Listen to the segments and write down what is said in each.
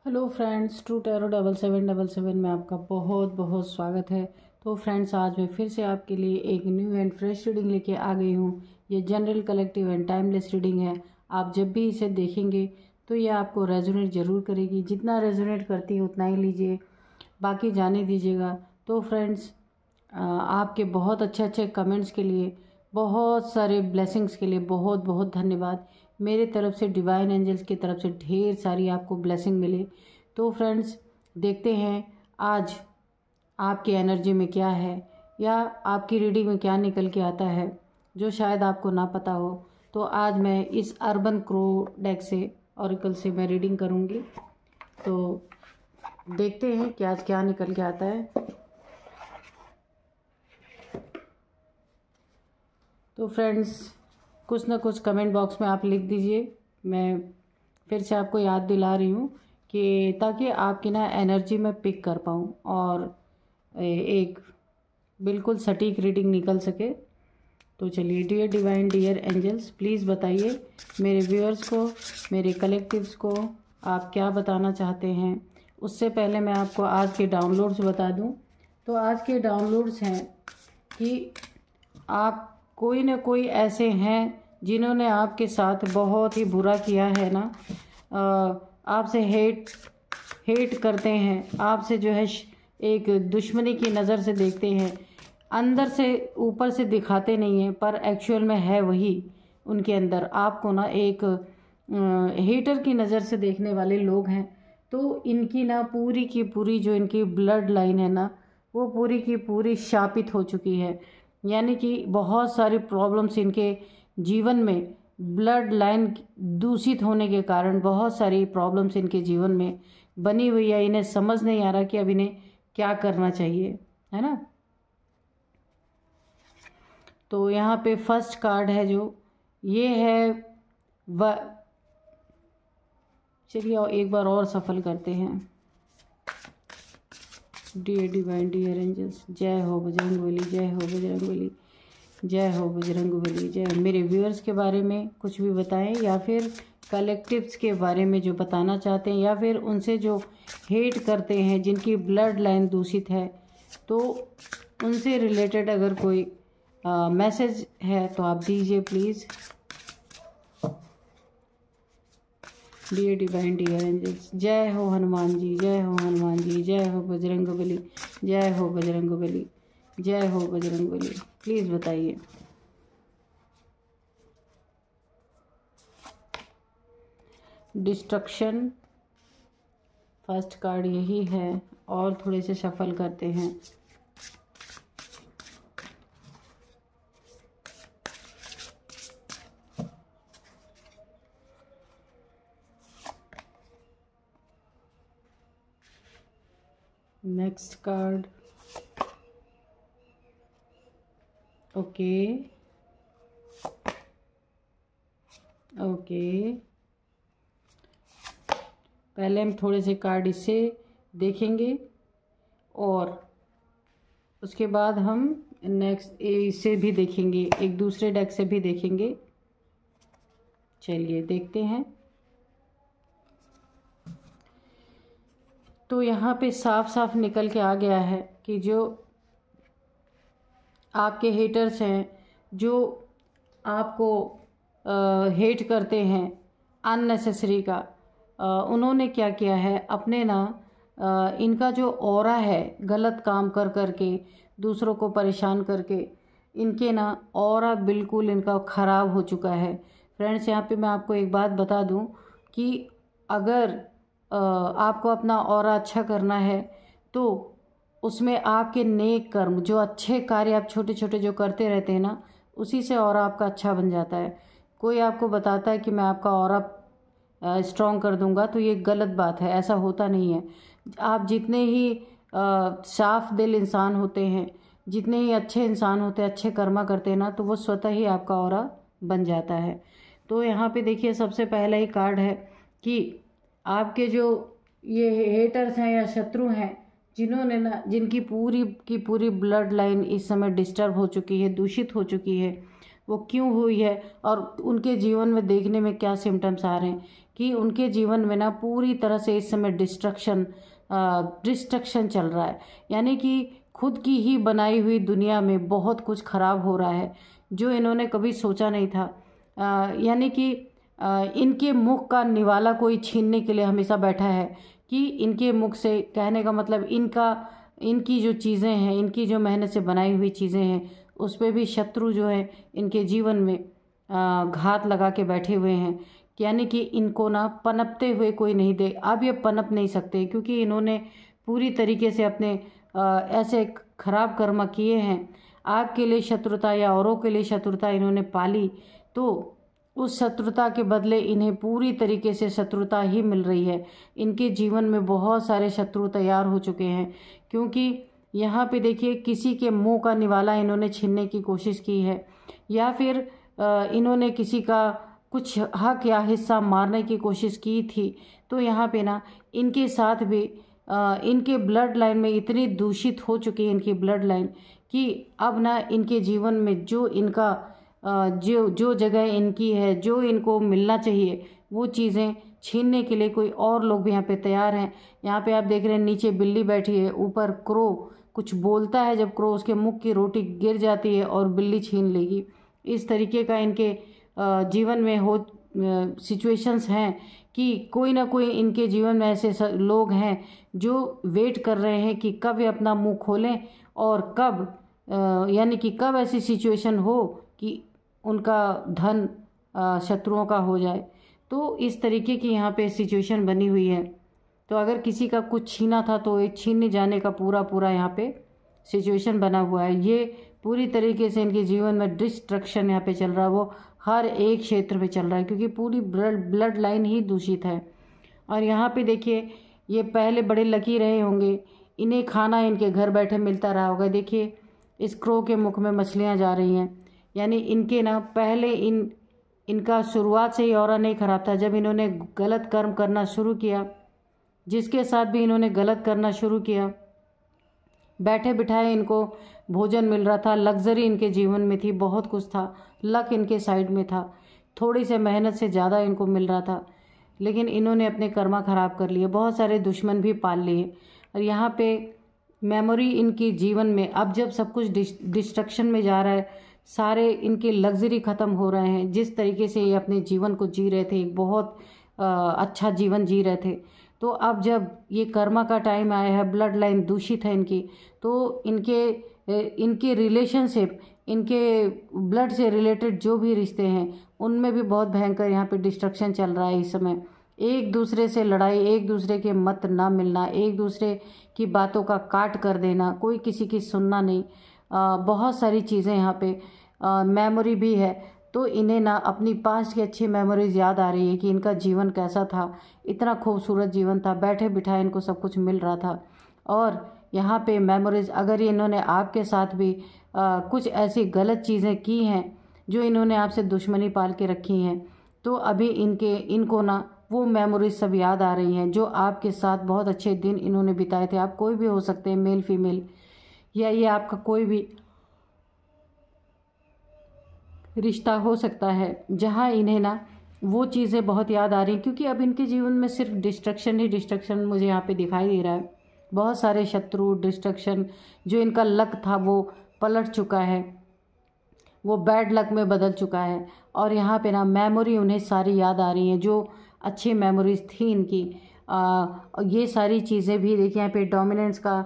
Hello friends, true tarot 7777 में आपका बहुत बहुत स्वागत है। तो फ्रेंड्स, आज मैं फिर से आपके लिए एक न्यू एंड फ्रेश रीडिंग लेके आ गई हूँ। ये general, collective and timeless reading है। आप जब भी इसे देखेंगे तो ये आपको रेजोनेट ज़रूर करेगी। जितना रेजोनेट करती है उतना ही लीजिए, बाकी जाने दीजिएगा। तो फ्रेंड्स, आपके बहुत अच्छे अच्छे कमेंट्स के लिए, बहुत सारे ब्लेसिंग्स के लिए बहुत बहुत धन्यवाद। मेरे तरफ से, डिवाइन एंजल्स की तरफ से ढेर सारी आपको ब्लेसिंग मिले। तो फ्रेंड्स, देखते हैं आज आपकी एनर्जी में क्या है या आपकी रीडिंग में क्या निकल के आता है जो शायद आपको ना पता हो। तो आज मैं इस अर्बन क्रो डेक से, ऑरिकल से मैं रीडिंग करूँगी। तो देखते हैं कि आज क्या निकल के आता है। तो फ्रेंड्स, कुछ ना कुछ कमेंट बॉक्स में आप लिख दीजिए। मैं फिर से आपको याद दिला रही हूँ कि ताकि आपकी ना एनर्जी में पिक कर पाऊँ और एक बिल्कुल सटीक रीडिंग निकल सके। तो चलिए, dear divine, dear angels, please बताइए मेरे व्यूअर्स को, मेरे कलेक्टिव्स को आप क्या बताना चाहते हैं। उससे पहले मैं आपको आज के डाउनलोड्स बता दूं। तो आज के डाउनलोड्स हैं कि आप कोई ना कोई ऐसे हैं जिन्होंने आपके साथ बहुत ही बुरा किया है ना, आपसे हेट करते हैं, आपसे जो है एक दुश्मनी की नज़र से देखते हैं। अंदर से, ऊपर से दिखाते नहीं हैं पर एक्चुअल में है वही उनके अंदर। आपको ना एक हेटर की नज़र से देखने वाले लोग हैं। तो इनकी ना पूरी की पूरी जो इनकी ब्लड लाइन है ना, वो पूरी की पूरी शापित हो चुकी है। यानी कि बहुत सारी प्रॉब्लम्स इनके जीवन में, ब्लड लाइन दूषित होने के कारण बहुत सारी प्रॉब्लम्स इनके जीवन में बनी हुई है। इन्हें समझ नहीं आ रहा कि अब इन्हें क्या करना चाहिए, है ना। तो यहाँ पे फर्स्ट कार्ड है जो ये है चलिए और एक बार और सफल करते हैं। डियर डिवाइन, डियर एंजल्स, जय हो बजरंगबली, जय हो बजरंगबली, जय हो बजरंगबली, जय। मेरे व्यूअर्स के बारे में कुछ भी बताएं या फिर कलेक्टिव्स के बारे में जो बताना चाहते हैं या फिर उनसे जो हेट करते हैं, जिनकी ब्लड लाइन दूषित है, तो उनसे रिलेटेड अगर कोई मैसेज है तो आप दीजिए please. Dear divine, dear angels, जय हो हनुमान जी, जय हो हनुमान जी, जय हो बजरंगबली, जय हो बजरंगबली, जय हो बजरंगबली। प्लीज़ बताइए। डिस्ट्रक्शन फर्स्ट कार्ड यही है और थोड़े से शफल करते हैं। Next card, okay okay. पहले हम थोड़े से कार्ड इससे देखेंगे और उसके बाद हम नेक्स्ट इससे भी देखेंगे, एक दूसरे डेक से भी देखेंगे। चलिए देखते हैं। तो यहाँ पे साफ साफ निकल के आ गया है कि जो आपके हेटर्स हैं, जो आपको हेट करते हैं अननेसेसरी का, उन्होंने क्या किया है, अपने ना इनका जो ऑरा है, गलत काम कर करके, दूसरों को परेशान करके, इनके ना ऑरा बिल्कुल इनका ख़राब हो चुका है। फ्रेंड्स, यहाँ पे मैं आपको एक बात बता दूं कि अगर आपको अपना ऑरा अच्छा करना है तो उसमें आपके नेक कर्म, जो अच्छे कार्य आप छोटे छोटे जो करते रहते हैं ना, उसी से ऑरा आपका अच्छा बन जाता है। कोई आपको बताता है कि मैं आपका ऑरा स्ट्रॉन्ग कर दूंगा, तो ये गलत बात है, ऐसा होता नहीं है। आप जितने ही साफ दिल इंसान होते हैं, जितने ही अच्छे इंसान होते हैं, अच्छे कर्मा करते हैं ना, तो वो स्वतः ही आपका ऑरा बन जाता है। तो यहाँ पे देखिए, सबसे पहला ही कार्ड है कि आपके जो ये हेटर्स हैं या शत्रु हैं, जिन्होंने ना, जिनकी पूरी की पूरी ब्लड लाइन इस समय डिस्टर्ब हो चुकी है, दूषित हो चुकी है, वो क्यों हुई है और उनके जीवन में देखने में क्या सिम्टम्स आ रहे हैं कि उनके जीवन में ना पूरी तरह से इस समय डिस्ट्रक्शन चल रहा है। यानी कि खुद की ही बनाई हुई दुनिया में बहुत कुछ खराब हो रहा है जो इन्होंने कभी सोचा नहीं था। यानी कि इनके मुख का निवाला कोई छीनने के लिए हमेशा बैठा है कि इनके मुख से, कहने का मतलब इनकी जो चीज़ें हैं, इनकी जो मेहनत से बनाई हुई चीज़ें हैं, उस पर भी शत्रु जो है इनके जीवन में घात लगा के बैठे हुए हैं। यानी कि इनको ना पनपते हुए कोई नहीं दे। अब ये पनप नहीं सकते क्योंकि इन्होंने पूरी तरीके से अपने ऐसे खराब कर्म किए हैं। आपके लिए शत्रुता या औरों के लिए शत्रुता इन्होंने पाली, तो उस शत्रुता के बदले इन्हें पूरी तरीके से शत्रुता ही मिल रही है। इनके जीवन में बहुत सारे शत्रु तैयार हो चुके हैं क्योंकि यहाँ पे देखिए किसी के मुंह का निवाला इन्होंने छीनने की कोशिश की है, या फिर इन्होंने किसी का कुछ हक या हिस्सा मारने की कोशिश की थी। तो यहाँ पे ना इनके साथ भी इनके ब्लड लाइन में इतनी दूषित हो चुकी है इनकी ब्लड लाइन कि अब ना इनके जीवन में जो इनका जो जगह इनकी है, जो इनको मिलना चाहिए, वो चीज़ें छीनने के लिए कोई और लोग भी यहाँ पे तैयार हैं। यहाँ पे आप देख रहे हैं नीचे बिल्ली बैठी है, ऊपर क्रो कुछ बोलता है, जब क्रो उसके मुख की रोटी गिर जाती है और बिल्ली छीन लेगी। इस तरीके का इनके जीवन में हो सिचुएशंस हैं कि कोई ना कोई इनके जीवन में ऐसे लोग हैं जो वेट कर रहे हैं कि कब ये अपना मुंह खोलें और कब यानी कि कब ऐसी सिचुएशन हो कि उनका धन शत्रुओं का हो जाए। तो इस तरीके की यहाँ पे सिचुएशन बनी हुई है। तो अगर किसी का कुछ छीना था तो एक छीनने जाने का पूरा यहाँ पे सिचुएशन बना हुआ है। ये पूरी तरीके से इनके जीवन में डिस्ट्रक्शन यहाँ पे चल रहा है, वो हर एक क्षेत्र में चल रहा है क्योंकि पूरी ब्लड लाइन ही दूषित है। और यहाँ पे देखिए ये पहले बड़े लकी रहे होंगे, इन्हें खाना इनके घर बैठे मिलता रहा होगा। देखिए इस क्रो के मुख में मछलियाँ जा रही हैं, यानी इनके ना पहले इनका शुरुआत से ही ऑरा नहीं खराब था। जब इन्होंने गलत कर्म करना शुरू किया, जिसके साथ भी इन्होंने गलत करना शुरू किया, बैठे बिठाए इनको भोजन मिल रहा था, लग्जरी इनके जीवन में थी, बहुत कुछ था, लक इनके साइड में था, थोड़ी से मेहनत से ज़्यादा इनको मिल रहा था, लेकिन इन्होंने अपने कर्मा ख़राब कर लिए, बहुत सारे दुश्मन भी पाल लिए। और यहाँ पे मेमोरी इनके जीवन में अब जब सब कुछ डिस्ट्रक्शन में जा रहा है, सारे इनके लग्जरी ख़त्म हो रहे हैं। जिस तरीके से ये अपने जीवन को जी रहे थे, एक बहुत अच्छा जीवन जी रहे थे, तो अब जब ये कर्मा का टाइम आया है, ब्लड लाइन दूषित है इनकी, तो इनके रिलेशनशिप, इनके ब्लड से रिलेटेड जो भी रिश्ते हैं, उनमें भी बहुत भयंकर यहाँ पे डिस्ट्रक्शन चल रहा है इस समय। एक दूसरे से लड़ाई, एक दूसरे के मत ना मिलना, एक दूसरे की बातों का काट कर देना, कोई किसी की सुनना नहीं, बहुत सारी चीज़ें यहाँ पे मेमोरी भी है। तो इन्हें ना अपनी पास्ट की अच्छी मेमोरीज याद आ रही है कि इनका जीवन कैसा था, इतना खूबसूरत जीवन था, बैठे बिठाए इनको सब कुछ मिल रहा था। और यहाँ पे मेमोरीज, अगर इन्होंने आपके साथ भी कुछ ऐसी गलत चीज़ें की हैं जो इन्होंने आपसे दुश्मनी पाल के रखी हैं, तो अभी इनको ना वो मेमोरीज सब याद आ रही हैं जो आपके साथ बहुत अच्छे दिन इन्होंने बिताए थे। आप कोई भी हो सकते हैं, मेल फीमेल, या ये आपका कोई भी रिश्ता हो सकता है, जहाँ इन्हें ना वो चीज़ें बहुत याद आ रही हैं क्योंकि अब इनके जीवन में सिर्फ डिस्ट्रक्शन ही डिस्ट्रक्शन मुझे यहाँ पे दिखाई दे रहा है। बहुत सारे शत्रु, डिस्ट्रक्शन, जो इनका लक था वो पलट चुका है, वो बैड लक में बदल चुका है। और यहाँ पे ना मेमोरी उन्हें सारी याद आ रही हैं जो अच्छी मेमोरीज थी इनकी। ये सारी चीज़ें भी देखिए, यहाँ पे डोमिनेंस का,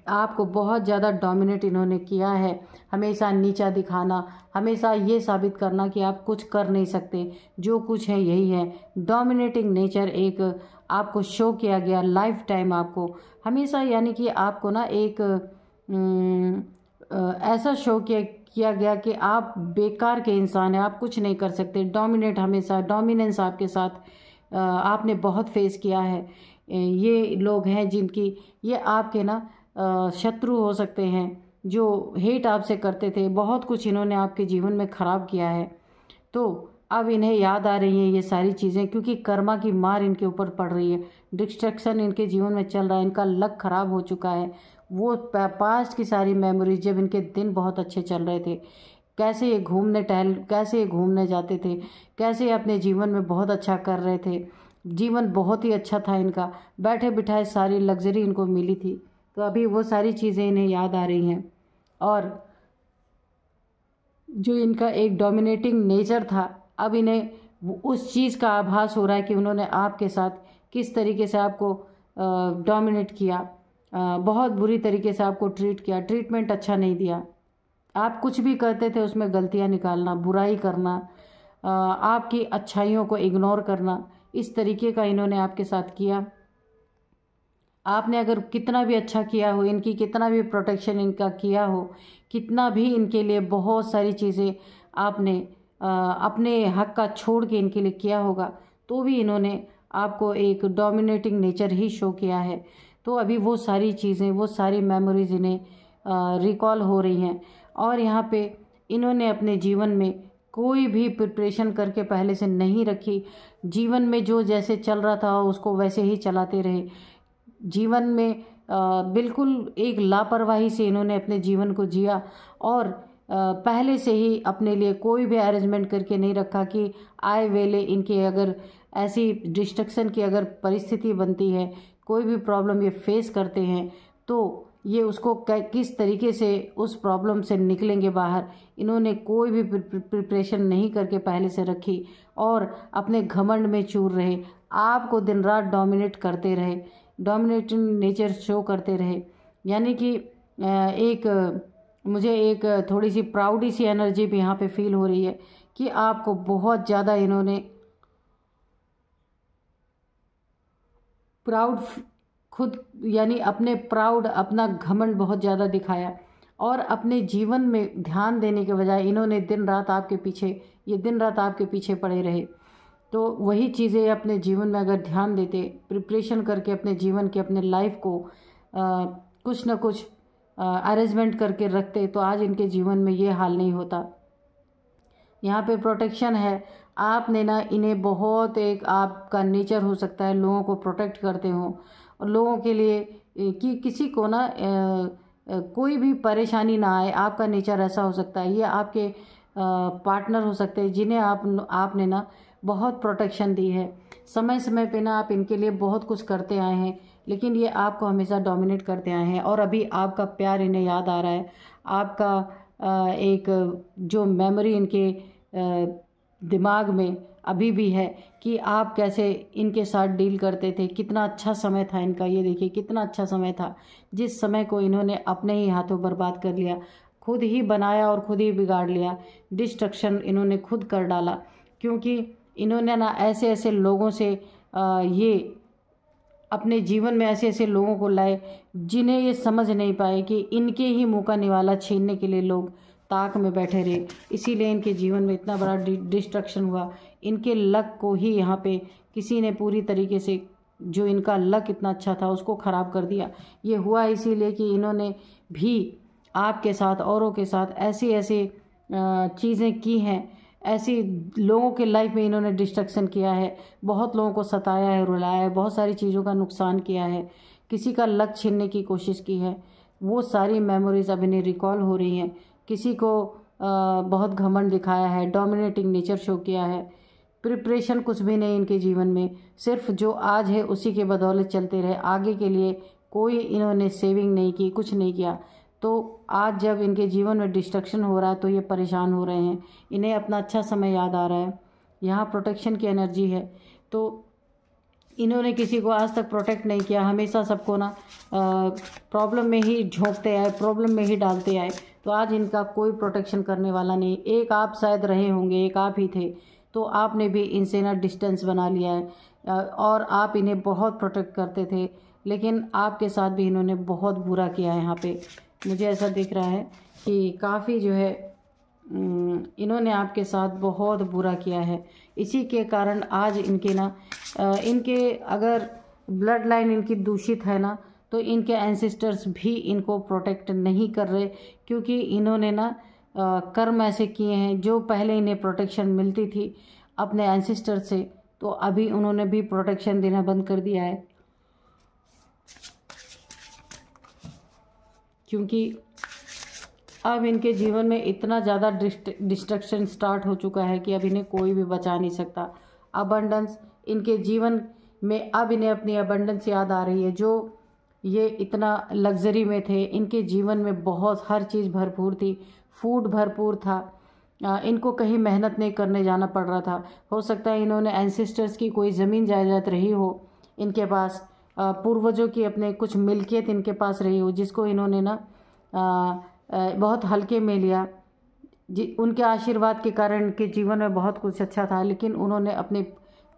आपको बहुत ज़्यादा डोमिनेट इन्होंने किया है, हमेशा नीचा दिखाना, हमेशा ये साबित करना कि आप कुछ कर नहीं सकते, जो कुछ है यही है। डोमिनेटिंग नेचर एक आपको शो किया गया लाइफ टाइम, आपको हमेशा, यानी कि आपको ना एक ऐसा शो किया गया कि आप बेकार के इंसान हैं, आप कुछ नहीं कर सकते। डोमिनेट, हमेशा डोमिनेंस आपके साथ आपने बहुत फेस किया है। ये लोग हैं जिनकी, ये आपके ना शत्रु हो सकते हैं जो हेट आपसे करते थे, बहुत कुछ इन्होंने आपके जीवन में ख़राब किया है। तो अब इन्हें याद आ रही हैं ये सारी चीज़ें क्योंकि कर्मा की मार इनके ऊपर पड़ रही है, डिस्ट्रक्शन इनके जीवन में चल रहा है, इनका लक ख़राब हो चुका है। वो पास्ट की सारी मेमोरीज, जब इनके दिन बहुत अच्छे चल रहे थे, कैसे ये घूमने जाते थे, कैसे ये अपने जीवन में बहुत अच्छा कर रहे थे, जीवन बहुत ही अच्छा था इनका, बैठे बिठाए सारी लग्जरी इनको मिली थी। तो अभी वो सारी चीज़ें इन्हें याद आ रही हैं, और जो इनका एक डोमिनेटिंग नेचर था, अब इन्हें उस चीज़ का आभास हो रहा है कि उन्होंने आपके साथ किस तरीके से आपको डोमिनेट किया, बहुत बुरी तरीके से आपको ट्रीट किया, ट्रीटमेंट अच्छा नहीं दिया। आप कुछ भी करते थे उसमें गलतियां निकालना, बुराई करना, आपकी अच्छाइयों को इग्नोर करना, इस तरीके का इन्होंने आपके साथ किया। आपने अगर कितना भी अच्छा किया हो, इनकी कितना भी प्रोटेक्शन इनका किया हो, कितना भी इनके लिए बहुत सारी चीज़ें आपने अपने हक का छोड़ के इनके लिए किया होगा, तो भी इन्होंने आपको एक डोमिनेटिंग नेचर ही शो किया है। तो अभी वो सारी चीज़ें, वो सारी मेमोरीज इन्हें रिकॉल हो रही हैं, और यहाँ पे इन्होंने अपने जीवन में कोई भी प्रिपरेशन करके पहले से नहीं रखी। जीवन में जो जैसे चल रहा था उसको वैसे ही चलाते रहे। जीवन में बिल्कुल एक लापरवाही से इन्होंने अपने जीवन को जिया, और पहले से ही अपने लिए कोई भी अरेंजमेंट करके नहीं रखा कि आए वेले इनके अगर ऐसी डिस्ट्रक्शन की अगर परिस्थिति बनती है, कोई भी प्रॉब्लम ये फेस करते हैं, तो ये उसको किस तरीके से उस प्रॉब्लम से निकलेंगे बाहर। इन्होंने कोई भी प्रिपरेशन नहीं करके पहले से रखी, और अपने घमंड में चूर रहे, आपको दिन रात डोमिनेट करते रहे, डोमिनेटिंग नेचर शो करते रहे। यानी कि मुझे एक थोड़ी सी प्राउडी सी एनर्जी भी यहाँ पे फील हो रही है कि आपको बहुत ज़्यादा इन्होंने प्राउड खुद, यानी अपने प्राउड, अपना घमंड बहुत ज़्यादा दिखाया, और अपने जीवन में ध्यान देने के बजाय इन्होंने दिन रात आपके पीछे पड़े रहे। तो वही चीज़ें अपने जीवन में अगर ध्यान देते, प्रिपरेशन करके अपने जीवन के, अपने लाइफ को कुछ ना कुछ अरेंजमेंट करके रखते, तो आज इनके जीवन में ये हाल नहीं होता। यहाँ पे प्रोटेक्शन है, आपने ना इन्हें बहुत, एक आपका नेचर हो सकता है लोगों को प्रोटेक्ट करते हो, और लोगों के लिए कि किसी को ना कोई भी परेशानी ना आए, आपका नेचर ऐसा हो सकता है। ये आपके पार्टनर हो सकते हैं जिन्हें आपने ना बहुत प्रोटेक्शन दी है। समय समय पे ना आप इनके लिए बहुत कुछ करते आए हैं, लेकिन ये आपको हमेशा डोमिनेट करते आए हैं, और अभी आपका प्यार इन्हें याद आ रहा है। आपका एक जो मेमोरी इनके दिमाग में अभी भी है कि आप कैसे इनके साथ डील करते थे, कितना अच्छा समय था इनका। ये देखिए कितना अच्छा समय था, जिस समय को इन्होंने अपने ही हाथों बर्बाद कर लिया, खुद ही बनाया और खुद ही बिगाड़ लिया। डिस्ट्रक्शन इन्होंने खुद कर डाला, क्योंकि इन्होंने ना ऐसे ऐसे लोगों से ये अपने जीवन में ऐसे ऐसे लोगों को लाए जिन्हें ये समझ नहीं पाए कि इनके ही मुँह का निवाला छीनने के लिए लोग ताक में बैठे रहे। इसीलिए इनके जीवन में इतना बड़ा डिस्ट्रक्शन हुआ। इनके लक को ही यहाँ पे किसी ने पूरी तरीके से, जो इनका लक इतना अच्छा था, उसको ख़राब कर दिया। ये हुआ इसीलिए कि इन्होंने भी आपके साथ, औरों के साथ ऐसी ऐसी चीज़ें की हैं, ऐसी लोगों के लाइफ में इन्होंने डिस्ट्रक्शन किया है, बहुत लोगों को सताया है, रुलाया है, बहुत सारी चीज़ों का नुकसान किया है, किसी का लक छीनने की कोशिश की है। वो सारी मेमोरीज अब इन्हें रिकॉल हो रही हैं। किसी को बहुत घमंड दिखाया है, डोमिनेटिंग नेचर शो किया है। प्रिपरेशन कुछ भी नहीं इनके जीवन में, सिर्फ जो आज है उसी के बदौलत चलते रहे। आगे के लिए कोई इन्होंने सेविंग नहीं की, कुछ नहीं किया। तो आज जब इनके जीवन में डिस्ट्रक्शन हो रहा है तो ये परेशान हो रहे हैं, इन्हें अपना अच्छा समय याद आ रहा है। यहाँ प्रोटेक्शन की एनर्जी है, तो इन्होंने किसी को आज तक प्रोटेक्ट नहीं किया, हमेशा सबको ना प्रॉब्लम में ही झोंकते आए, प्रॉब्लम में ही डालते आए। तो आज इनका कोई प्रोटेक्शन करने वाला नहीं। एक आप शायद रहे होंगे, एक आप ही थे, तो आपने भी इनसे ना डिस्टेंस बना लिया है, और आप इन्हें बहुत प्रोटेक्ट करते थे, लेकिन आपके साथ भी इन्होंने बहुत बुरा किया है। यहाँ पे मुझे ऐसा दिख रहा है कि काफ़ी जो है इन्होंने आपके साथ बहुत बुरा किया है। इसी के कारण आज इनके ना इनके अगर ब्लड लाइन इनकी दूषित है ना, तो इनके एंसेस्टर्स भी इनको प्रोटेक्ट नहीं कर रहे, क्योंकि इन्होंने ना कर्म ऐसे किए हैं जो पहले इन्हें प्रोटेक्शन मिलती थी अपने एंसेस्टर से, तो अभी उन्होंने भी प्रोटेक्शन देना बंद कर दिया है, क्योंकि अब इनके जीवन में इतना ज़्यादा डिस्ट्रक्शन स्टार्ट हो चुका है कि अब इन्हें कोई भी बचा नहीं सकता। अबंडेंस, इनके जीवन में अब इन्हें अपनी अबंडेंस याद आ रही है। जो ये इतना लग्जरी में थे, इनके जीवन में बहुत हर चीज़ भरपूर थी, फूड भरपूर था, इनको कहीं मेहनत नहीं करने जाना पड़ रहा था। हो सकता है इन्होंने एंसेस्टर्स की कोई ज़मीन जायदाद रही हो इनके पास, पूर्वजों की अपने कुछ मिल्कियत इनके पास रही हो, जिसको इन्होंने ना बहुत हल्के में लिया। उनके आशीर्वाद के कारण इनके जीवन में बहुत कुछ अच्छा था, लेकिन उन्होंने अपने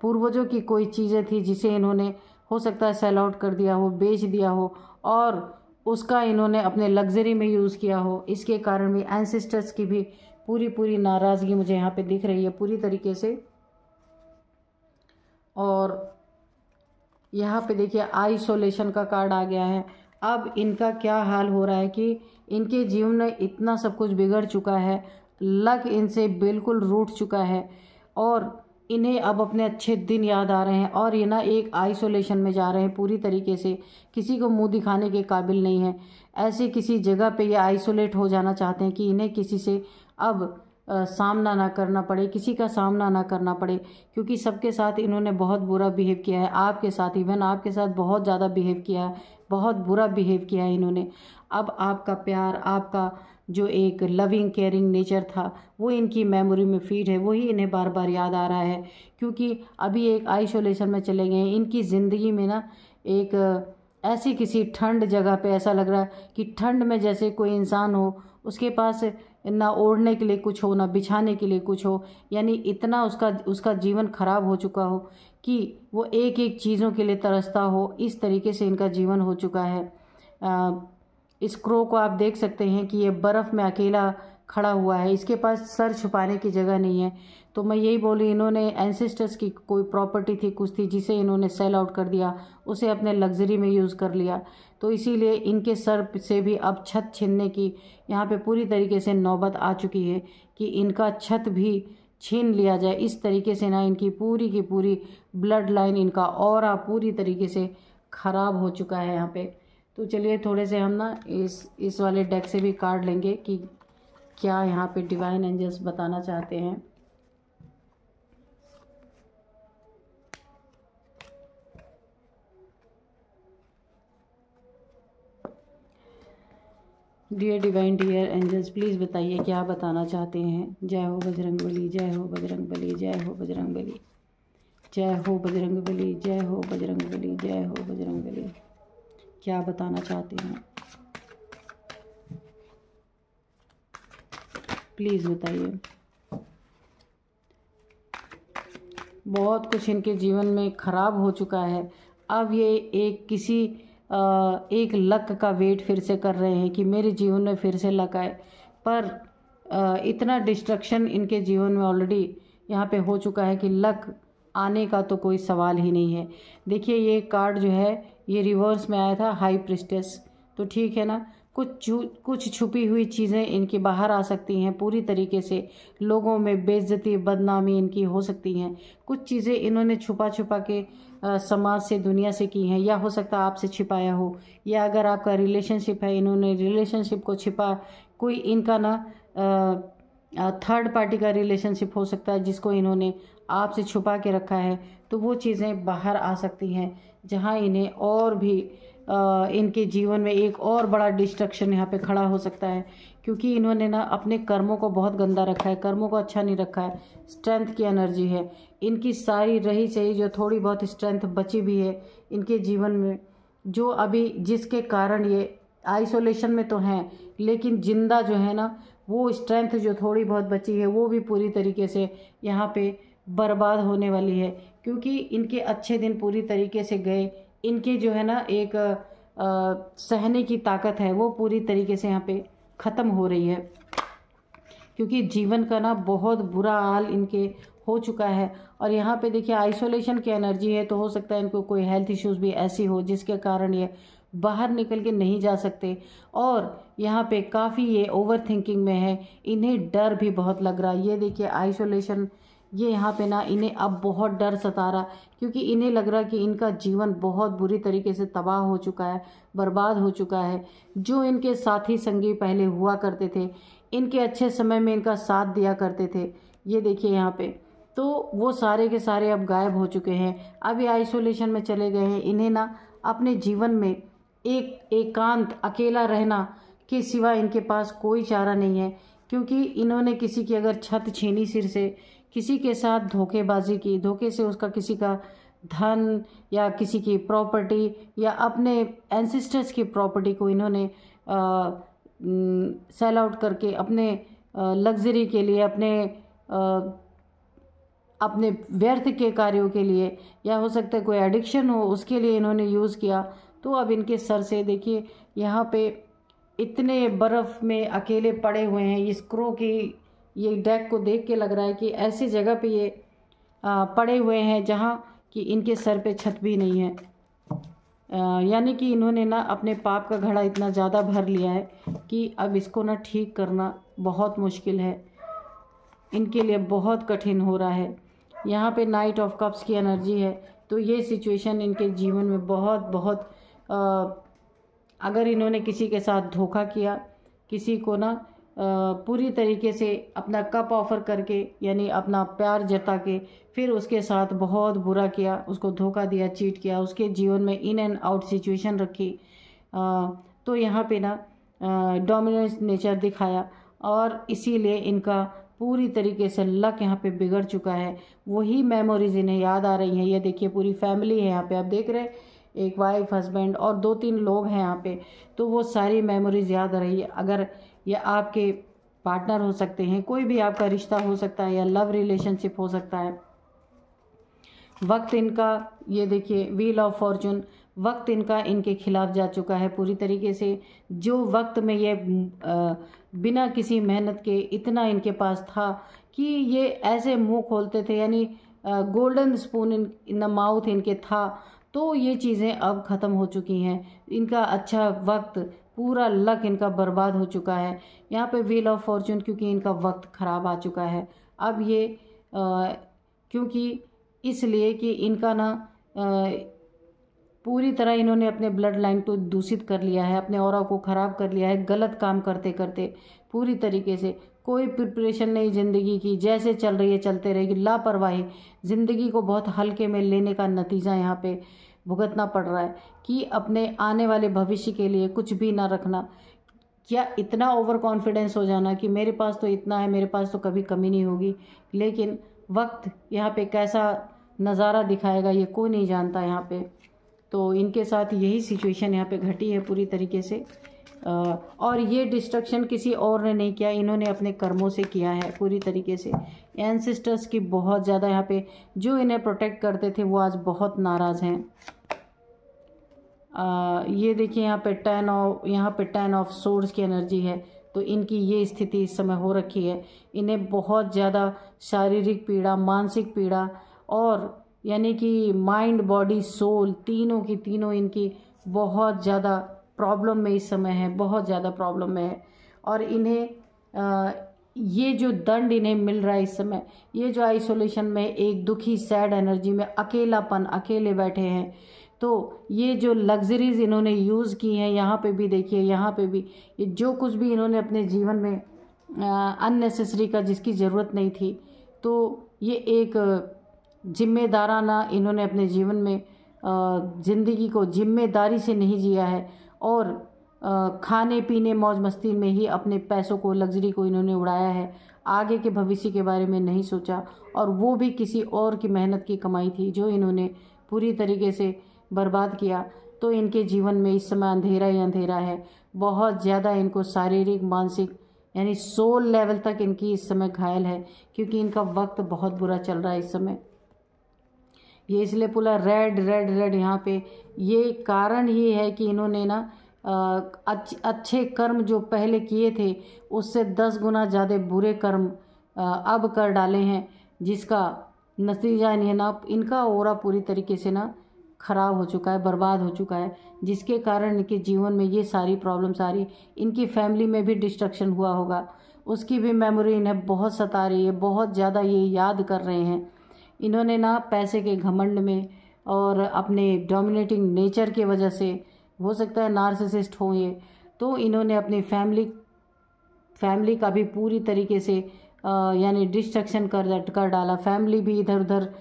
पूर्वजों की कोई चीज़ें थी जिसे इन्होंने हो सकता है सेल आउट कर दिया हो, बेच दिया हो, और उसका इन्होंने अपने लग्जरी में यूज़ किया हो। इसके कारण भी एंसेस्टर्स की भी पूरी नाराज़गी मुझे यहाँ पे दिख रही है पूरी तरीके से। और यहाँ पे देखिए आइसोलेशन का कार्ड आ गया है। अब इनका क्या हाल हो रहा है कि इनके जीवन में इतना सब कुछ बिगड़ चुका है, लक इनसे बिल्कुल रूठ चुका है, और इन्हें अब अपने अच्छे दिन याद आ रहे हैं, और ये ना एक आइसोलेशन में जा रहे हैं पूरी तरीके से, किसी को मुंह दिखाने के काबिल नहीं है। ऐसे किसी जगह पे ये आइसोलेट हो जाना चाहते हैं कि इन्हें किसी से अब सामना ना करना पड़े, किसी का सामना ना करना पड़े, क्योंकि सबके साथ इन्होंने बहुत बुरा बिहेव किया है। आपके साथ, इवन आपके साथ बहुत ज़्यादा बिहेव किया है, बहुत बुरा बिहेव किया है इन्होंने। अब आपका प्यार, आपका जो एक लविंग केयरिंग नेचर था, वो इनकी मेमोरी में फीड है, वही इन्हें बार बार याद आ रहा है, क्योंकि अभी एक आइसोलेशन में चले गए हैं। इनकी ज़िंदगी में ना एक ऐसी किसी ठंड जगह पे ऐसा लग रहा है कि ठंड में जैसे कोई इंसान हो, उसके पास ना ओढ़ने के लिए कुछ हो, ना बिछाने के लिए कुछ हो, यानी इतना उसका जीवन खराब हो चुका हो कि वो एक एक चीज़ों के लिए तरसता हो। इस तरीके से इनका जीवन हो चुका है। इस क्रो को आप देख सकते हैं कि ये बर्फ़ में अकेला खड़ा हुआ है, इसके पास सर छुपाने की जगह नहीं है। तो मैं यही बोली, इन्होंने एंसेस्टर्स की कोई प्रॉपर्टी थी, कुछ थी, जिसे इन्होंने सेल आउट कर दिया, उसे अपने लग्जरी में यूज़ कर लिया। तो इसीलिए इनके सर से भी अब छत छीनने की यहाँ पे पूरी तरीके से नौबत आ चुकी है कि इनका छत भी छीन लिया जाए। इस तरीके से ना इनकी पूरी की पूरी ब्लड लाइन, इनका ऑरा पूरी तरीके से ख़राब हो चुका है यहाँ पे। तो चलिए थोड़े से हम ना इस वाले डेक से भी कार्ड लेंगे कि क्या यहाँ पे डिवाइन एंजल्स बताना चाहते हैं। Dear divine, dear angels, please बताइए क्या बताना चाहते हैं। जय हो बजरंगबली, जय हो बजरंगबली, जय हो बजरंगबली, जय हो बजरंगबली, जय हो बजरंगबली, जय हो बजरंगबली। क्या बताना चाहते हैं प्लीज़ बताइए। बहुत कुछ इनके जीवन में ख़राब हो चुका है। अब ये एक लक का वेट फिर से कर रहे हैं कि मेरे जीवन में फिर से लक आए, पर इतना डिस्ट्रक्शन इनके जीवन में ऑलरेडी यहाँ पे हो चुका है कि लक आने का तो कोई सवाल ही नहीं है। देखिए ये कार्ड जो है ये रिवर्स में आया था, हाई प्रिस्टेस। तो ठीक है ना, कुछ छुपी हुई चीज़ें इनकी बाहर आ सकती हैं पूरी तरीके से। लोगों में बेइज्जती, बदनामी इनकी हो सकती हैं। कुछ चीज़ें इन्होंने छुपा के समाज से, दुनिया से की हैं, या हो सकता है आपसे छिपाया हो, या अगर आपका रिलेशनशिप है, इन्होंने रिलेशनशिप को छिपा, कोई इनका ना थर्ड पार्टी का रिलेशनशिप हो सकता है जिसको इन्होंने आपसे छुपा के रखा है। तो वो चीज़ें बाहर आ सकती हैं, जहाँ इन्हें और भी इनके जीवन में एक और बड़ा डिस्ट्रक्शन यहाँ पे खड़ा हो सकता है, क्योंकि इन्होंने ना अपने कर्मों को बहुत गंदा रखा है, कर्मों को अच्छा नहीं रखा है। स्ट्रेंथ की एनर्जी है इनकी सारी रही सही, जो थोड़ी बहुत स्ट्रेंथ बची भी है इनके जीवन में, जो अभी जिसके कारण ये आइसोलेशन में तो हैं, लेकिन जिंदा जो है ना, वो स्ट्रेंथ जो थोड़ी बहुत बची है वो भी पूरी तरीके से यहाँ पे बर्बाद होने वाली है, क्योंकि इनके अच्छे दिन पूरी तरीके से गए। इनके जो है ना एक सहने की ताकत है वो पूरी तरीके से यहाँ पे ख़त्म हो रही है, क्योंकि जीवन का ना बहुत बुरा हाल इनके हो चुका है। और यहाँ पे देखिए आइसोलेशन की एनर्जी है, तो हो सकता है इनको कोई हेल्थ इश्यूज़ भी ऐसी हो जिसके कारण ये बाहर निकल के नहीं जा सकते। और यहाँ पे काफ़ी ये ओवर थिंकिंग में है, इन्हें डर भी बहुत लग रहा है। ये देखिए आइसोलेशन, ये यहाँ पे ना इन्हें अब बहुत डर सता रहा, क्योंकि इन्हें लग रहा है कि इनका जीवन बहुत बुरी तरीके से तबाह हो चुका है, बर्बाद हो चुका है। जो इनके साथी संगी पहले हुआ करते थे, इनके अच्छे समय में इनका साथ दिया करते थे, ये देखिए यहाँ पे, तो वो सारे के सारे अब गायब हो चुके हैं। अब ये आइसोलेशन में चले गए हैं। इन्हें ना अपने जीवन में एकांत अकेला रहना के सिवा इनके पास कोई चारा नहीं है, क्योंकि इन्होंने किसी की अगर छत छीनी सिर से, किसी के साथ धोखेबाजी की, धोखे से उसका किसी का धन या किसी की प्रॉपर्टी या अपने एंसेस्टर्स की प्रॉपर्टी को इन्होंने सेल आउट करके अपने लग्जरी के लिए, अपने व्यर्थ के कार्यों के लिए, या हो सकता है कोई एडिक्शन हो उसके लिए इन्होंने यूज़ किया। तो अब इनके सर से देखिए यहाँ पे इतने बर्फ़ में अकेले पड़े हुए हैं। इस क्रो की ये डेक को देख के लग रहा है कि ऐसी जगह पे ये पड़े हुए हैं जहाँ कि इनके सर पे छत भी नहीं है। यानी कि इन्होंने ना अपने पाप का घड़ा इतना ज़्यादा भर लिया है कि अब इसको ना ठीक करना बहुत मुश्किल है, इनके लिए बहुत कठिन हो रहा है। यहाँ पे नाइट ऑफ कप्स की एनर्जी है, तो ये सिचुएशन इनके जीवन में बहुत अगर इन्होंने किसी के साथ धोखा किया, किसी को ना पूरी तरीके से अपना कप ऑफर करके, यानी अपना प्यार जता के फिर उसके साथ बहुत बुरा किया, उसको धोखा दिया, चीट किया, उसके जीवन में इन एंड आउट सिचुएशन रखी, तो यहाँ पे ना डोमिनेंस नेचर दिखाया और इसीलिए इनका पूरी तरीके से लक यहाँ पे बिगड़ चुका है। वही मेमोरीज इन्हें याद आ रही हैं। ये देखिए पूरी फैमिली है यहाँ पे, आप देख रहे हैं, एक वाइफ, हस्बैंड और 2-3 लोग हैं यहाँ पे, तो वो सारी मेमोरीज याद आ रही है। अगर ये आपके पार्टनर हो सकते हैं, कोई भी आपका रिश्ता हो सकता है या लव रिलेशनशिप हो सकता है। वक्त इनका, ये देखिए व्हील ऑफ फॉर्चून, वक्त इनका इनके खिलाफ जा चुका है पूरी तरीके से। जो वक्त में ये बिना किसी मेहनत के इतना इनके पास था कि ये ऐसे मुंह खोलते थे, यानी golden spoon in the mouth इनके था, तो ये चीज़ें अब ख़त्म हो चुकी हैं। इनका अच्छा वक्त, पूरा लक इनका बर्बाद हो चुका है। यहाँ पे व्हील ऑफ फॉर्चून, क्योंकि इनका वक्त ख़राब आ चुका है। अब ये क्योंकि इसलिए कि इनका ना पूरी तरह इन्होंने अपने ब्लड लाइन को दूषित कर लिया है, अपने ऑरा को ख़राब कर लिया है, गलत काम करते करते पूरी तरीके से। कोई प्रिपरेशन नहीं ज़िंदगी की, जैसे चल रही है चलते रहेगी, लापरवाही, ज़िंदगी को बहुत हल्के में लेने का नतीजा यहाँ पे भुगतना पड़ रहा है कि अपने आने वाले भविष्य के लिए कुछ भी ना रखना। क्या इतना ओवर कॉन्फिडेंस हो जाना कि मेरे पास तो इतना है, मेरे पास तो कभी कमी नहीं होगी, लेकिन वक्त यहाँ पे कैसा नज़ारा दिखाएगा ये कोई नहीं जानता यहाँ पे। तो इनके साथ यही सिचुएशन यहाँ पे घटी है पूरी तरीके से, और ये डिस्ट्रक्शन किसी और ने नहीं किया, इन्होंने अपने कर्मों से किया है पूरी तरीके से। एंसेस्टर्स की बहुत ज़्यादा यहाँ पे जो इन्हें प्रोटेक्ट करते थे वो आज बहुत नाराज़ हैं। ये देखिए यहाँ पे 10 ऑफ सोर्ड्स की एनर्जी है, तो इनकी ये स्थिति इस समय हो रखी है। इन्हें बहुत ज़्यादा शारीरिक पीड़ा, मानसिक पीड़ा और यानी कि माइंड, बॉडी, सोल तीनों की तीनों इनकी बहुत ज़्यादा प्रॉब्लम में इस समय है, बहुत ज़्यादा प्रॉब्लम में है। और इन्हें ये जो दंड इन्हें मिल रहा है इस समय, ये जो आइसोलेशन में एक दुखी सैड एनर्जी में अकेलापन, अकेले बैठे हैं, तो ये जो लग्जरीज इन्होंने यूज़ की हैं, यहाँ पे भी देखिए, यहाँ पे भी ये जो कुछ भी इन्होंने अपने जीवन में अननेसेसरी का, जिसकी ज़रूरत नहीं थी, तो ये एक जिम्मेदाराना इन्होंने अपने जीवन में ज़िंदगी को जिम्मेदारी से नहीं जिया है और खाने पीने मौज मस्ती में ही अपने पैसों को, लग्जरी को इन्होंने उड़ाया है। आगे के भविष्य के बारे में नहीं सोचा, और वो भी किसी और की मेहनत की कमाई थी जो इन्होंने पूरी तरीके से बर्बाद किया। तो इनके जीवन में इस समय अंधेरा ही अंधेरा है। बहुत ज़्यादा इनको शारीरिक, मानसिक यानी सोल लेवल तक इनकी इस समय घायल है, क्योंकि इनका वक्त बहुत बुरा चल रहा है इस समय। ये इसलिए पूरा रेड रेड रेड यहाँ पे, ये कारण ही है कि इन्होंने ना अच्छे कर्म जो पहले किए थे उससे 10 गुना ज़्यादा बुरे कर्म अब कर डाले हैं, जिसका नतीजा इन्हें ना, इनका ओरा पूरी तरीके से ना ख़राब हो चुका है, बर्बाद हो चुका है, जिसके कारण इनके जीवन में ये सारी प्रॉब्लम्स आ रही। इनकी फैमिली में भी डिस्ट्रक्शन हुआ होगा, उसकी भी मेमोरी इन्हें बहुत सता रही है, बहुत ज़्यादा ये याद कर रहे हैं। इन्होंने ना पैसे के घमंड में और अपने डोमिनेटिंग नेचर की वजह से, हो सकता है नार्सिसिस्ट हो ये, तो इन्होंने अपनी फैमिली का भी पूरी तरीके से यानी डिस्ट्रक्शन कर डाला। फैमिली भी इधर उधर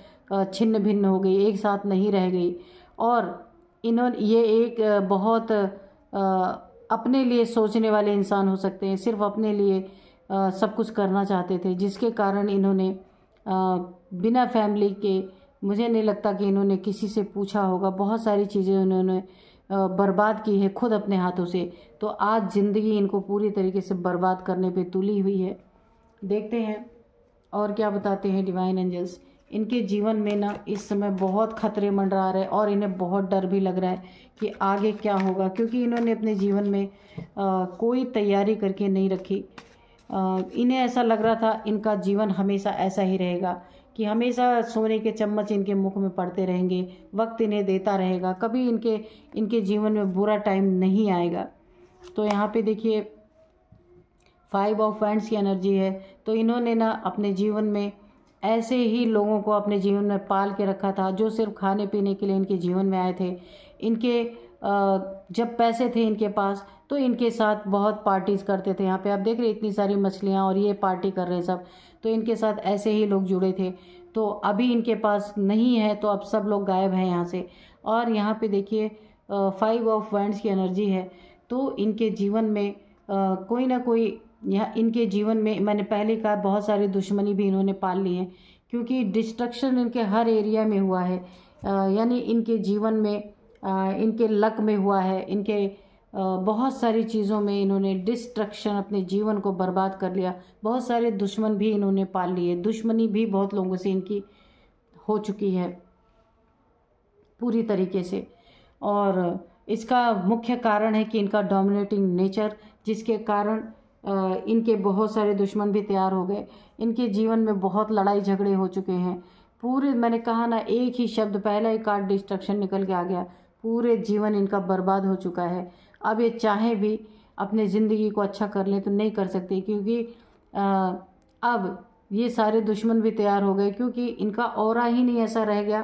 छिन्न भिन्न हो गई, एक साथ नहीं रह गई। और इन्होंने ये एक बहुत अपने लिए सोचने वाले इंसान हो सकते हैं, सिर्फ अपने लिए सब कुछ करना चाहते थे, जिसके कारण इन्होंने बिना फैमिली के, मुझे नहीं लगता कि इन्होंने किसी से पूछा होगा, बहुत सारी चीज़ें उन्होंने बर्बाद की है खुद अपने हाथों से। तो आज ज़िंदगी इनको पूरी तरीके से बर्बाद करने पे तुली हुई है। देखते हैं और क्या बताते हैं डिवाइन एंजल्स। इनके जीवन में ना इस समय बहुत खतरे मंडरा रहे और इन्हें बहुत डर भी लग रहा है कि आगे क्या होगा, क्योंकि इन्होंने अपने जीवन में कोई तैयारी करके नहीं रखी। इन्हें ऐसा लग रहा था इनका जीवन हमेशा ऐसा ही रहेगा कि हमेशा सोने के चम्मच इनके मुख में पड़ते रहेंगे, वक्त इन्हें देता रहेगा, कभी इनके जीवन में बुरा टाइम नहीं आएगा। तो यहाँ पे देखिए 5 ऑफ वैंड्स की एनर्जी है। तो इन्होंने ना अपने जीवन में ऐसे ही लोगों को अपने जीवन में पाल के रखा था जो सिर्फ खाने पीने के लिए इनके जीवन में आए थे। इनके जब पैसे थे इनके पास तो इनके साथ बहुत पार्टीज़ करते थे। यहाँ पे आप देख रहे इतनी सारी मछलियाँ और ये पार्टी कर रहे सब, तो इनके साथ ऐसे ही लोग जुड़े थे। तो अभी इनके पास नहीं है तो अब सब लोग गायब हैं यहाँ से। और यहाँ पे देखिए 5 ऑफ वैंड्स की एनर्जी है। तो इनके जीवन में कोई ना कोई, यहाँ इनके जीवन में मैंने पहले कहा बहुत सारी दुश्मनी भी इन्होंने पाल ली है, क्योंकि डिस्ट्रक्शन इनके हर एरिया में हुआ है। यानी इनके जीवन में इनके लक में हुआ है, इनके बहुत सारी चीज़ों में इन्होंने डिस्ट्रक्शन, अपने जीवन को बर्बाद कर लिया। बहुत सारे दुश्मन भी इन्होंने पाल लिए, दुश्मनी भी बहुत लोगों से इनकी हो चुकी है पूरी तरीके से। और इसका मुख्य कारण है कि इनका डोमिनेटिंग नेचर, जिसके कारण इनके बहुत सारे दुश्मन भी तैयार हो गए। इनके जीवन में बहुत लड़ाई झगड़े हो चुके हैं पूरे, मैंने कहा ना एक ही शब्द, पहला ही कार्ड डिस्ट्रक्शन निकल के आ गया। पूरे जीवन इनका बर्बाद हो चुका है। अब ये चाहे भी अपने ज़िंदगी को अच्छा कर लें तो नहीं कर सकते, क्योंकि अब ये सारे दुश्मन भी तैयार हो गए, क्योंकि इनका ऑरा ही नहीं ऐसा रह गया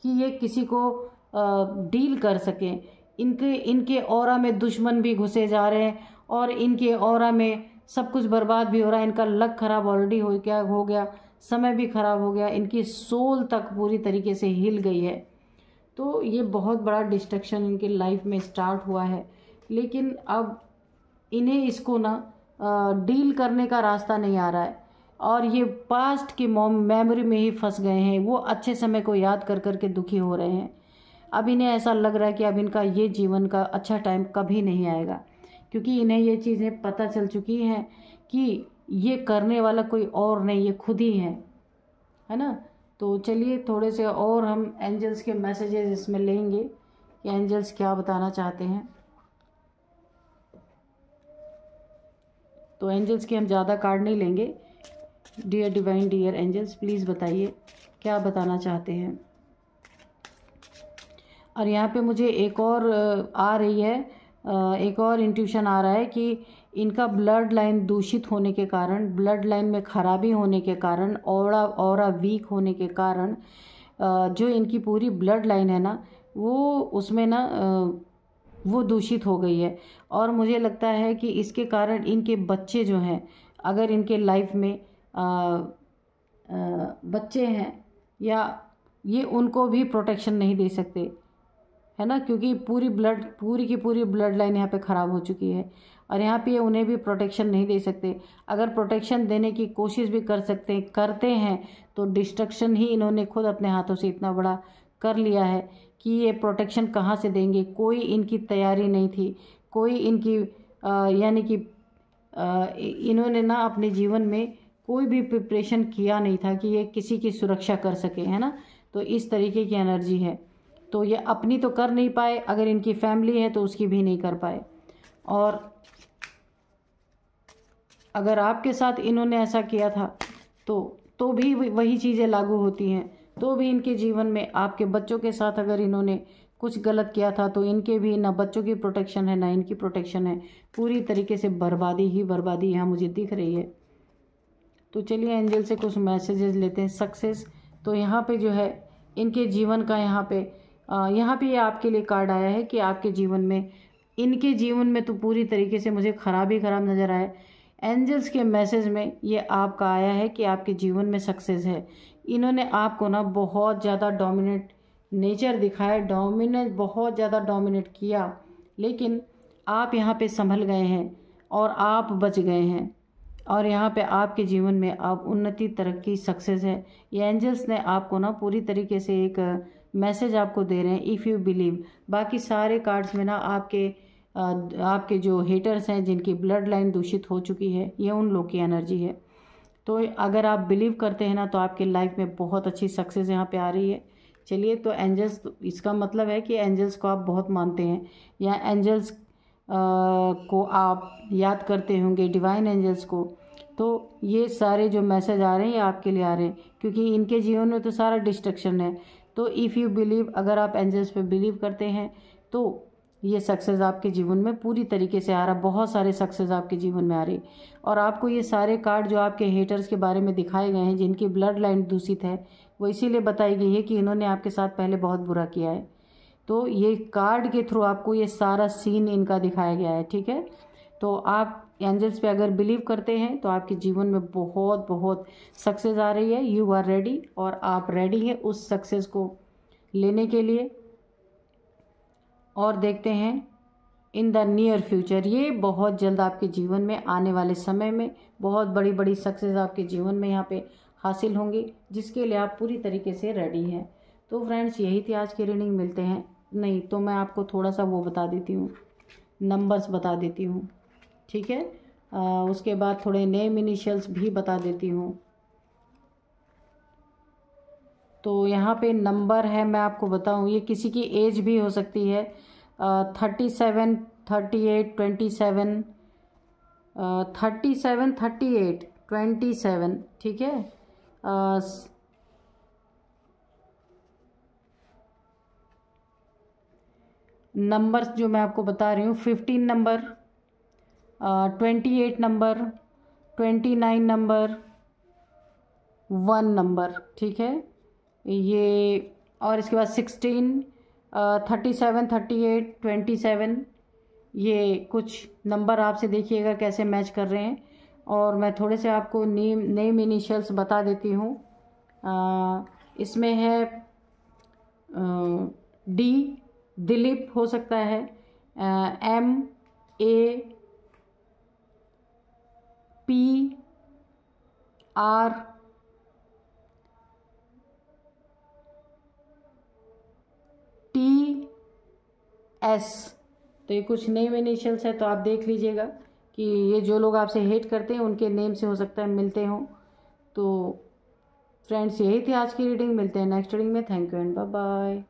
कि ये किसी को डील कर सकें। इनके ऑरा में दुश्मन भी घुसे जा रहे हैं और इनके ऑरा में सब कुछ बर्बाद भी हो रहा है। इनका लक खराब ऑलरेडी हो गया, समय भी खराब हो गया, इनकी सोल तक पूरी तरीके से हिल गई है। तो ये बहुत बड़ा डिस्ट्रक्शन इनके लाइफ में स्टार्ट हुआ है। लेकिन अब इन्हें इसको ना डील करने का रास्ता नहीं आ रहा है और ये पास्ट की मेमोरी में ही फंस गए हैं। वो अच्छे समय को याद कर कर के दुखी हो रहे हैं। अब इन्हें ऐसा लग रहा है कि अब इनका ये जीवन का अच्छा टाइम कभी नहीं आएगा, क्योंकि इन्हें ये चीज़ें पता चल चुकी हैं कि ये करने वाला कोई और नहीं, ये खुद ही है ना। तो चलिए थोड़े से और हम एंजल्स के मैसेजेस इसमें लेंगे कि एंजल्स क्या बताना चाहते हैं। तो एंजल्स के हम ज़्यादा कार्ड नहीं लेंगे। Dear divine, dear angels, please बताइए क्या बताना चाहते हैं। और यहाँ पे मुझे एक और आ रही है, एक और इंट्यूशन आ रहा है कि इनका ब्लड लाइन दूषित होने के कारण, ब्लड लाइन में खराबी होने के कारण, ऑरा वीक होने के कारण जो इनकी पूरी ब्लड लाइन है ना वो उसमें ना वो दूषित हो गई है। और मुझे लगता है कि इसके कारण इनके बच्चे जो हैं, अगर इनके लाइफ में बच्चे हैं या ये उनको भी प्रोटेक्शन नहीं दे सकते, है ना, क्योंकि पूरी की पूरी ब्लड लाइन यहाँ पे ख़राब हो चुकी है और यहाँ पे उन्हें भी प्रोटेक्शन नहीं दे सकते। अगर प्रोटेक्शन देने की कोशिश भी करते हैं तो डिस्ट्रक्शन ही इन्होंने खुद अपने हाथों से इतना बड़ा कर लिया है कि ये प्रोटेक्शन कहाँ से देंगे। कोई इनकी तैयारी नहीं थी, कोई इनकी यानी कि इन्होंने ना अपने जीवन में कोई भी प्रिपरेशन किया नहीं था कि ये किसी की सुरक्षा कर सके, है ना। तो इस तरीके की एनर्जी है। तो ये अपनी तो कर नहीं पाए, अगर इनकी फैमिली है तो उसकी भी नहीं कर पाए। और अगर आपके साथ इन्होंने ऐसा किया था तो भी वही चीज़ें लागू होती हैं। तो भी इनके जीवन में आपके बच्चों के साथ अगर इन्होंने कुछ गलत किया था तो इनके भी ना बच्चों की प्रोटेक्शन है ना इनकी प्रोटेक्शन है। पूरी तरीके से बर्बादी ही बर्बादी यहाँ मुझे दिख रही है। तो चलिए एंजल से कुछ मैसेजेस लेते हैं। सक्सेस, तो यहाँ पे जो है इनके जीवन का यहाँ पे ये आपके लिए कार्ड आया है कि आपके जीवन में, इनके जीवन में तो पूरी तरीके से मुझे खराब ही खराब नज़र आया। एंजल्स के मैसेज में ये आपका आया है कि आपके जीवन में सक्सेस है। इन्होंने आपको ना बहुत ज़्यादा डोमिनेट नेचर दिखाया, डोमिनेट बहुत ज़्यादा डोमिनेट किया, लेकिन आप यहाँ पे संभल गए हैं और आप बच गए हैं और यहाँ पे आपके जीवन में आप उन्नति, तरक्की, सक्सेस है। ये एंजल्स ने आपको ना पूरी तरीके से एक मैसेज आपको दे रहे हैं, इफ़ यू बिलीव। बाकी सारे कार्ड्स में ना आपके जो हेटर्स हैं, जिनकी ब्लड लाइन दूषित हो चुकी है, ये उन लोग की एनर्जी है। तो अगर आप बिलीव करते हैं ना तो आपके लाइफ में बहुत अच्छी सक्सेस यहाँ पे आ रही है। चलिए, तो एंजल्स, इसका मतलब है कि एंजल्स को आप बहुत मानते हैं या एंजल्स को आप याद करते होंगे, डिवाइन एंजल्स को। तो ये सारे जो मैसेज आ रहे हैं ये आपके लिए आ रहे हैं, क्योंकि इनके जीवन में तो सारा डिस्ट्रक्शन है। तो इफ़ यू बिलीव, अगर आप एंजल्स पे बिलीव करते हैं तो ये सक्सेस आपके जीवन में पूरी तरीके से आ रहा, बहुत सारे सक्सेस आपके जीवन में आ रही। और आपको ये सारे कार्ड जो आपके हेटर्स के बारे में दिखाए गए हैं, जिनकी ब्लड लाइन दूषित है, वो इसीलिए बताई गई है कि इन्होंने आपके साथ पहले बहुत बुरा किया है। तो ये कार्ड के थ्रू आपको ये सारा सीन इनका दिखाया गया है, ठीक है। तो आप एंजल्स पे अगर बिलीव करते हैं तो आपके जीवन में बहुत बहुत सक्सेस आ रही है। यू आर रेडी, और आप रेडी हैं उस सक्सेस को लेने के लिए। और देखते हैं इन द नियर फ्यूचर, ये बहुत जल्द आपके जीवन में आने वाले समय में बहुत बड़ी बड़ी सक्सेस आपके जीवन में यहाँ पे हासिल होंगी, जिसके लिए आप पूरी तरीके से रेडी हैं। तो फ्रेंड्स, यही थी आज की रीडिंग। मिलते हैं, नहीं तो मैं आपको थोड़ा सा वो बता देती हूँ, नंबर्स बता देती हूँ, ठीक है। उसके बाद थोड़े नेम इनिशियल्स भी बता देती हूँ। तो यहाँ पे नंबर है, मैं आपको बताऊँ, ये किसी की एज भी हो सकती है। 37, 38, 27, 37, 38, 27, ठीक है। नंबर्स जो मैं आपको बता रही हूँ, 15 नंबर, 28 नंबर, 29 नंबर, 1 नंबर, ठीक है ये। और इसके बाद 16, 37, 38, 27, ये कुछ नंबर आपसे देखिएगा कैसे मैच कर रहे हैं। और मैं थोड़े से आपको नेम इनिशियल्स बता देती हूँ। इसमें है डी, दिलीप हो सकता है, M, A, P, R, T, S. तो ये कुछ नेम इनिशियल्स है, तो आप देख लीजिएगा कि ये जो लोग आपसे हेट करते हैं उनके नेम से हो सकता है मिलते हों। तो फ्रेंड्स, यही थी आज की रीडिंग। मिलते हैं नेक्स्ट रीडिंग में। Thank you and bye bye.